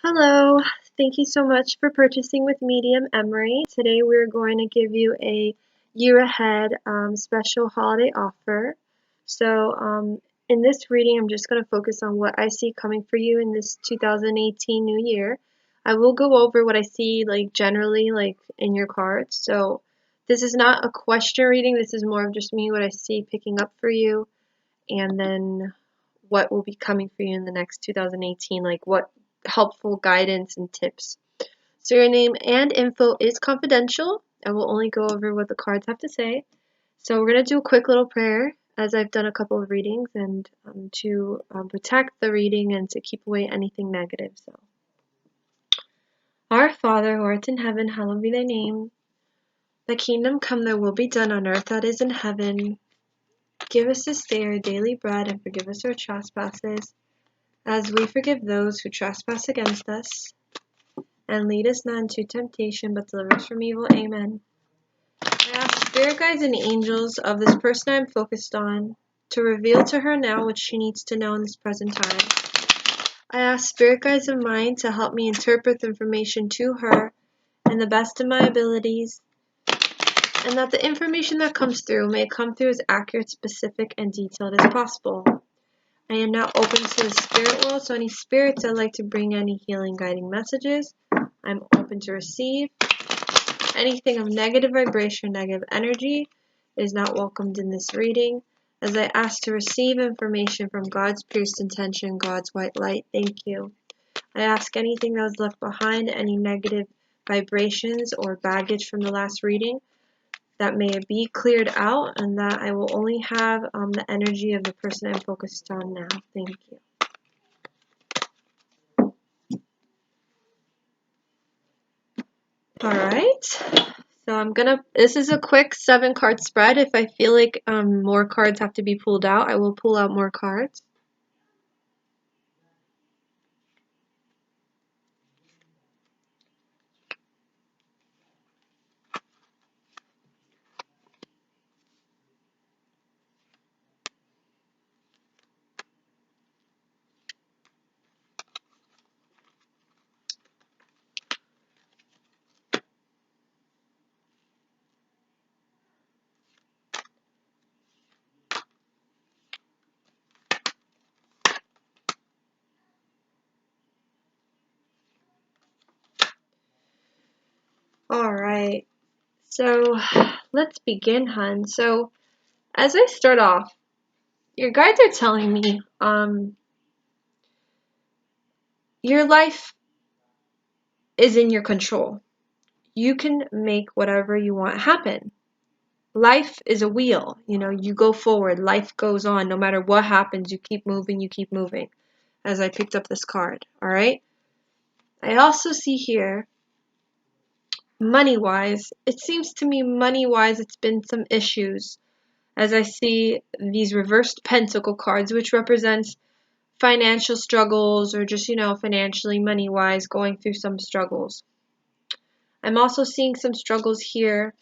Hello, thank you so much for purchasing with Medium Emary. Today we're going to give you a year ahead special holiday offer. In this reading, I'm just going to focus on what I see coming for you in this 2018 new year. I will go over what I see generally in your cards. So this is not a question reading. This is more of just me, what I see picking up for you, and then what will be coming for you in the next 2018, like what helpful guidance and tips. So your name and info is confidential. I will only go over what the cards have to say. So we're going to do a quick little prayer as I've done a couple of readings and to protect the reading and to keep away anything negative. So, Our Father who art in heaven, hallowed be thy name. Thy kingdom come, thy will be done on earth as it is in heaven. Give us this day our daily bread and forgive us our trespasses as we forgive those who trespass against us. And lead us not into temptation, but deliver us from evil. Amen. I ask spirit guides and angels of this person I'm focused on to reveal to her now what she needs to know in this present time. I ask spirit guides of mine to help me interpret the information to her in the best of my abilities, and that the information that comes through may come through as accurate, specific, and detailed as possible. I am now open to the spirit world, so any spirits that like to bring any healing, guiding messages, I'm open to receive. Anything of negative vibration, negative energy is not welcomed in this reading, as I ask to receive information from God's pierced intention, God's white light. Thank you. I ask anything that was left behind, any negative vibrations or baggage from the last reading, that may be cleared out, and that I will only have the energy of the person I'm focused on now. Thank you. Alright, so this is a quick 7-card spread. If I feel like more cards have to be pulled out, I will pull out more cards. Alright, so let's begin, hun. So as I start off, your guides are telling me your life is in your control. You can make whatever you want happen. Life is a wheel, you go forward, life goes on. No matter what happens, you keep moving, as I picked up this card, alright? I also see here, money-wise, it seems to me money-wise it's been some issues, as I see these reversed pentacle cards, which represents financial struggles or just, financially, money-wise, going through some struggles. I'm also seeing some struggles here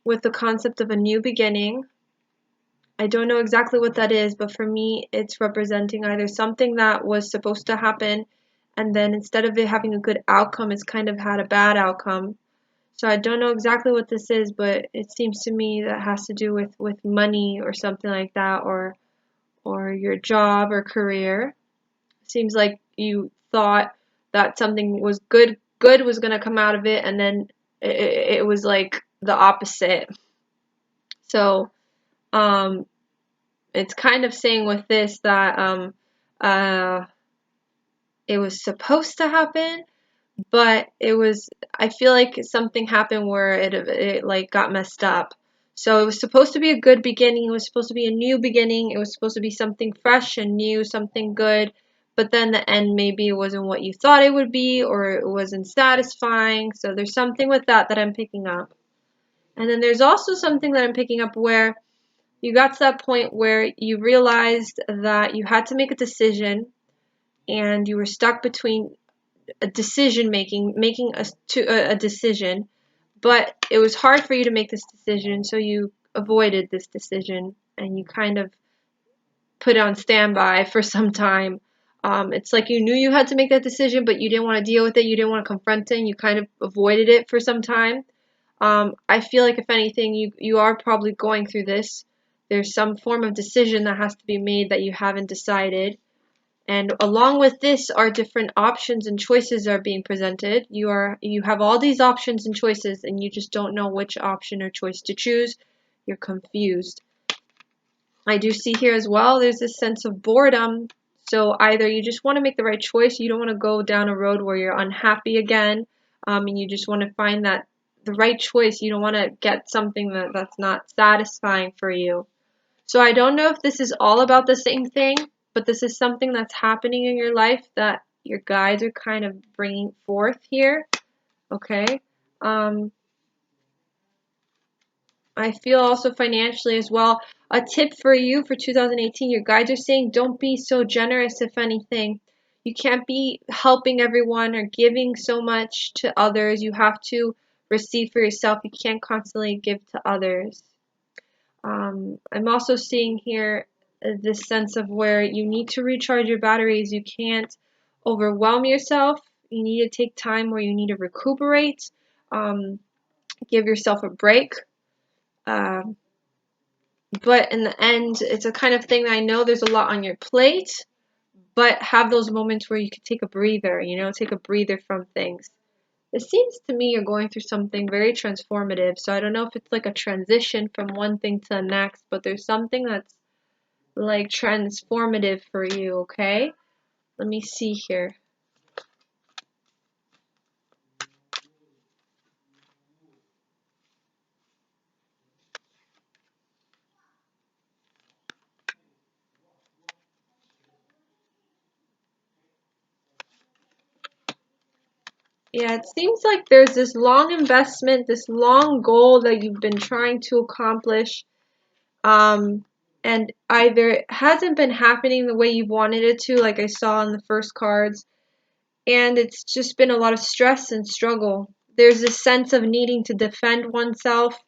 with the concept of a new beginning. I don't know exactly what that is, but for me, it's representing either something that was supposed to happen, and then instead of it having a good outcome, it's kind of had a bad outcome. So I don't know exactly what this is, but it seems to me that has to do with money or something like that, or your job or career. Seems like you thought that something was good was going to come out of it, and then it was like the opposite. So it's kind of saying with this that it was supposed to happen, but I feel like something happened where it like got messed up. So it was supposed to be a good beginning, it was supposed to be a new beginning, it was supposed to be something fresh and new, something good, but then the end maybe it wasn't what you thought it would be, or it wasn't satisfying. So there's something with that I'm picking up. And then there's also something that I'm picking up where you got to that point where you realized that you had to make a decision, and you were stuck between a decision making a decision, but it was hard for you to make this decision, so you avoided this decision and you kind of put it on standby for some time. It's like you knew you had to make that decision, but you didn't want to deal with it. You didn't want to confront it. And you kind of avoided it for some time. I feel like if anything, you are probably going through this. There's some form of decision that has to be made that you haven't decided. And along with this are different options and choices are being presented. You have all these options and choices and you just don't know which option or choice to choose. You're confused. I do see here as well, there's this sense of boredom. So either you just want to make the right choice, you don't want to go down a road where you're unhappy again, and you just want to find that the right choice. You don't want to get something that's not satisfying for you. So I don't know if this is all about the same thing, but this is something that's happening in your life that your guides are kind of bringing forth here. Okay. Um, I feel also financially as well. A tip for you for 2018, your guides are saying don't be so generous, if anything. You can't be helping everyone or giving so much to others. You have to receive for yourself. You can't constantly give to others. I'm also seeing here this sense of where you need to recharge your batteries. You can't overwhelm yourself. You need to take time where you need to recuperate, um, give yourself a break. Um, but in the end, it's a kind of thing that I know there's a lot on your plate, but have those moments where you can take a breather, take a breather from things. It seems to me you're going through something very transformative. So I don't know if it's like a transition from one thing to the next, but there's something that's like transformative for you, okay? Let me see here. Yeah, it seems like there's this long investment, this long goal that you've been trying to accomplish, um, and either it hasn't been happening the way you wanted it to, like I saw in the first cards, and it's just been a lot of stress and struggle. There's this sense of needing to defend oneself,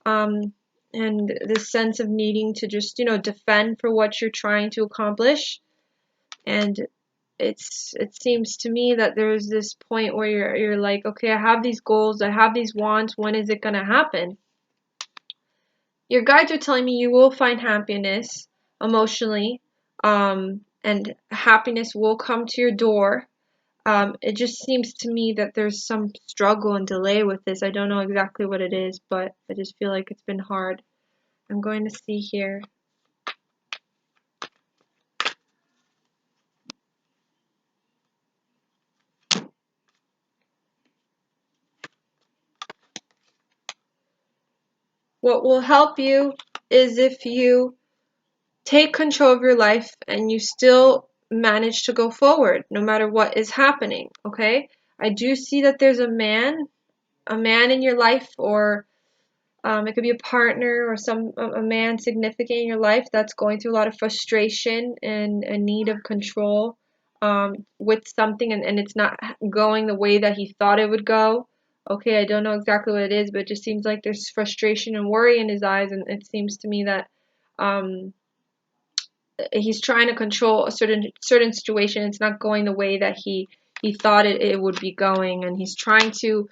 um, and this sense of needing to just, defend for what you're trying to accomplish. And it seems to me that there's this point where you're like, okay, I have these goals, I have these wants, when is it gonna happen? Your guides are telling me you will find happiness emotionally, and happiness will come to your door. It just seems to me that there's some struggle and delay with this. I don't know exactly what it is, but I just feel like it's been hard. I'm going to see here. What will help you is if you take control of your life and you still manage to go forward no matter what is happening, okay? I do see that there's a man in your life, or it could be a partner or a man significant in your life that's going through a lot of frustration and a need of control, with something, and it's not going the way that he thought it would go. Okay, I don't know exactly what it is, but it just seems like there's frustration and worry in his eyes, and it seems to me that um, he's trying to control a certain situation. It's not going the way that he thought it would be going, and he's trying to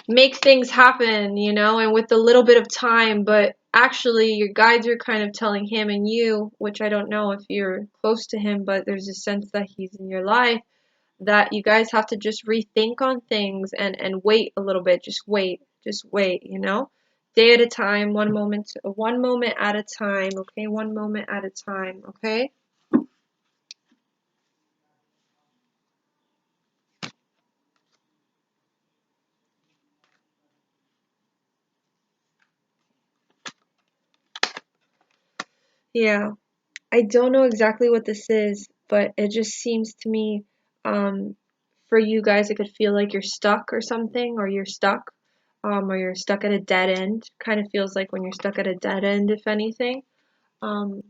make things happen, and with a little bit of time, but actually your guides are kind of telling him and you, which I don't know if you're close to him, but there's a sense that he's in your life, that you guys have to just rethink on things and wait a little bit. Just wait, day at a time, one moment at a time, okay? One moment at a time, okay? Yeah, I don't know exactly what this is, but it just seems to me, um, for you guys, it could feel like you're stuck or something, or you're stuck at a dead end. Kind of feels like when you're stuck at a dead end, if anything. Um,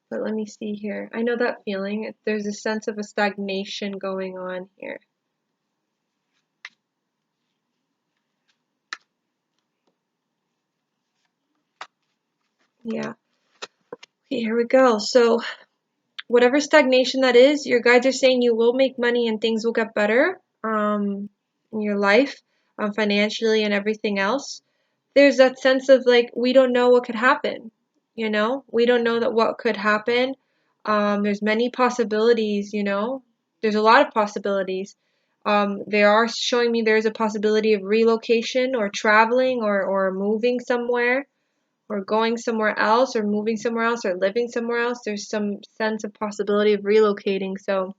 but let me see here. I know that feeling. There's a sense of a stagnation going on here. Yeah. Okay, here we go. So whatever stagnation that is, your guides are saying you will make money and things will get better in your life, financially and everything else. There's that sense of like, we don't know what could happen. We don't know that what could happen. There's many possibilities. There's a lot of possibilities. They are showing me there's a possibility of relocation or traveling or moving somewhere or going somewhere else or moving somewhere else or living somewhere else. There's some sense of possibility of relocating. So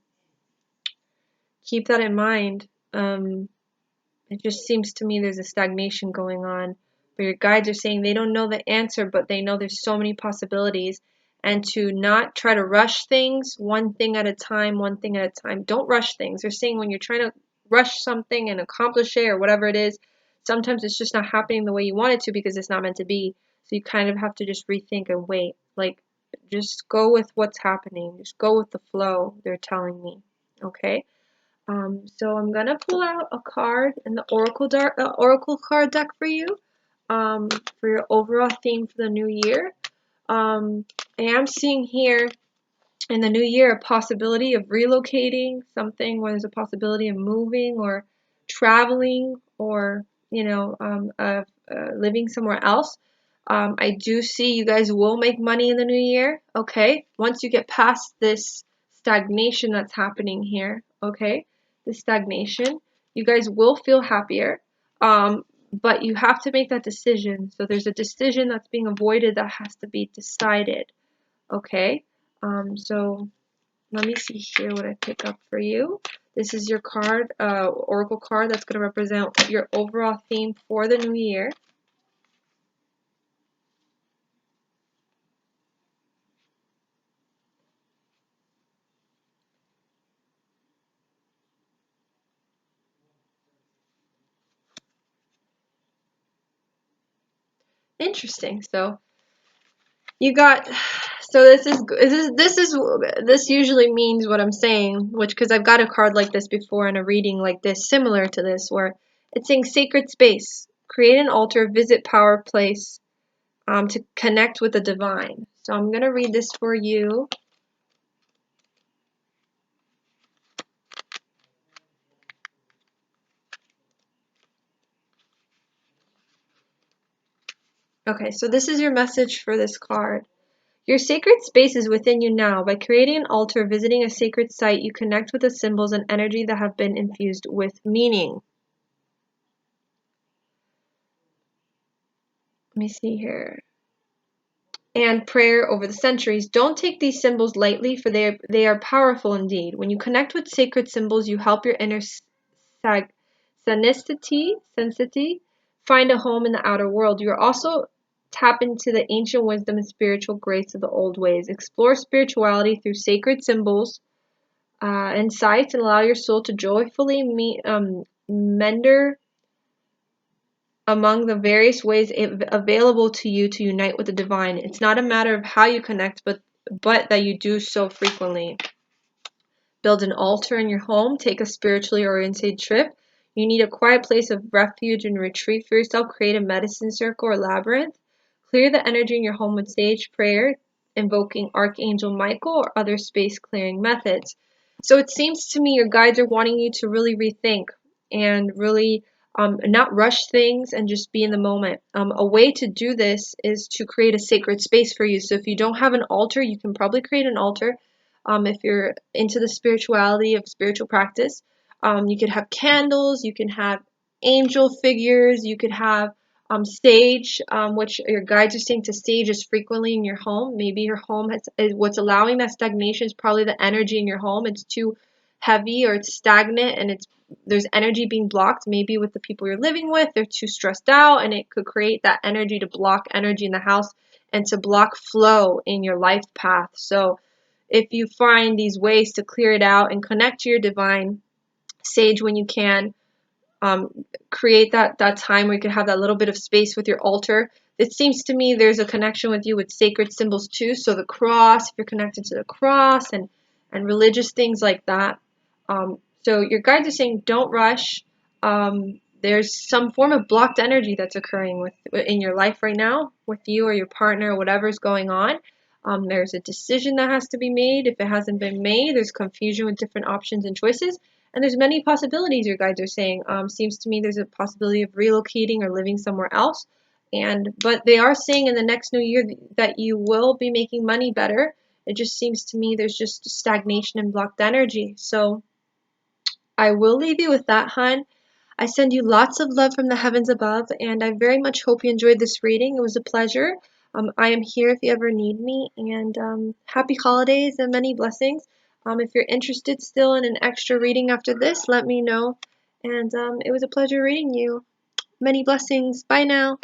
keep that in mind. It just seems to me there's a stagnation going on. But your guides are saying they don't know the answer, but they know there's so many possibilities. And to not try to rush things, one thing at a time, one thing at a time. Don't rush things. They're saying when you're trying to rush something and accomplish it or whatever it is, sometimes it's just not happening the way you want it to because it's not meant to be. So you kind of have to just rethink and wait. Like, just go with what's happening. Just go with the flow, they're telling me. Okay? So I'm gonna pull out a card in the Oracle card deck for you, for your overall theme for the new year. I am seeing here in the new year a possibility of relocating something, where there's a possibility of moving or traveling or living somewhere else. I do see you guys will make money in the new year. Okay, once you get past this stagnation that's happening here. Okay, this stagnation, you guys will feel happier. But you have to make that decision. So there's a decision that's being avoided that has to be decided. Okay, so let me see here what I pick up for you. This is your card, Oracle card that's going to represent your overall theme for the new year. Interesting. So you got, so this usually means what I'm saying, which, because I've got a card like this before in a reading like this, similar to this, where it's saying sacred space, create an altar, visit power place, to connect with the divine. So I'm going to read this for you. Okay, so this is your message for this card. Your sacred space is within you now. By creating an altar, visiting a sacred site, you connect with the symbols and energy that have been infused with meaning. Let me see here. And prayer over the centuries. Don't take these symbols lightly, for they are powerful indeed. When you connect with sacred symbols, you help your inner sensitivity find a home in the outer world. You are also tap into the ancient wisdom and spiritual grace of the old ways. Explore spirituality through sacred symbols and sights, and allow your soul to joyfully mender among the various ways available to you to unite with the divine. It's not a matter of how you connect, but that you do so frequently. Build an altar in your home. Take a spiritually oriented trip. You need a quiet place of refuge and retreat for yourself. Create a medicine circle or labyrinth. Clear the energy in your home with sage prayer, invoking Archangel Michael or other space clearing methods. So it seems to me your guides are wanting you to really rethink and really not rush things and just be in the moment. A way to do this is to create a sacred space for you. So if you don't have an altar, you can probably create an altar. If you're into the spirituality of spiritual practice, you could have candles, you can have angel figures, you could have sage, which your guides are saying to sage as frequently in your home. Maybe your home is what's allowing that stagnation is probably the energy in your home. It's too heavy or it's stagnant and there's energy being blocked. Maybe with the people you're living with, they're too stressed out, and it could create that energy to block energy in the house and to block flow in your life path. So if you find these ways to clear it out and connect to your divine, sage when you can, create that time where you can have that little bit of space with your altar. It seems to me there's a connection with you with sacred symbols too. So the cross, if you're connected to the cross and religious things like that. So your guides are saying don't rush. There's some form of blocked energy that's occurring in your life right now with you or your partner or whatever's going on. There's a decision that has to be made. If it hasn't been made, there's confusion with different options and choices. And there's many possibilities, your guides are saying. Seems to me there's a possibility of relocating or living somewhere else. But they are saying in the next new year that you will be making money better. It just seems to me there's just stagnation and blocked energy. So I will leave you with that, hun. I send you lots of love from the heavens above, and I very much hope you enjoyed this reading. It was a pleasure. I am here if you ever need me, and happy holidays and many blessings. If you're interested still in an extra reading after this, let me know. And it was a pleasure reading you. Many blessings. Bye now.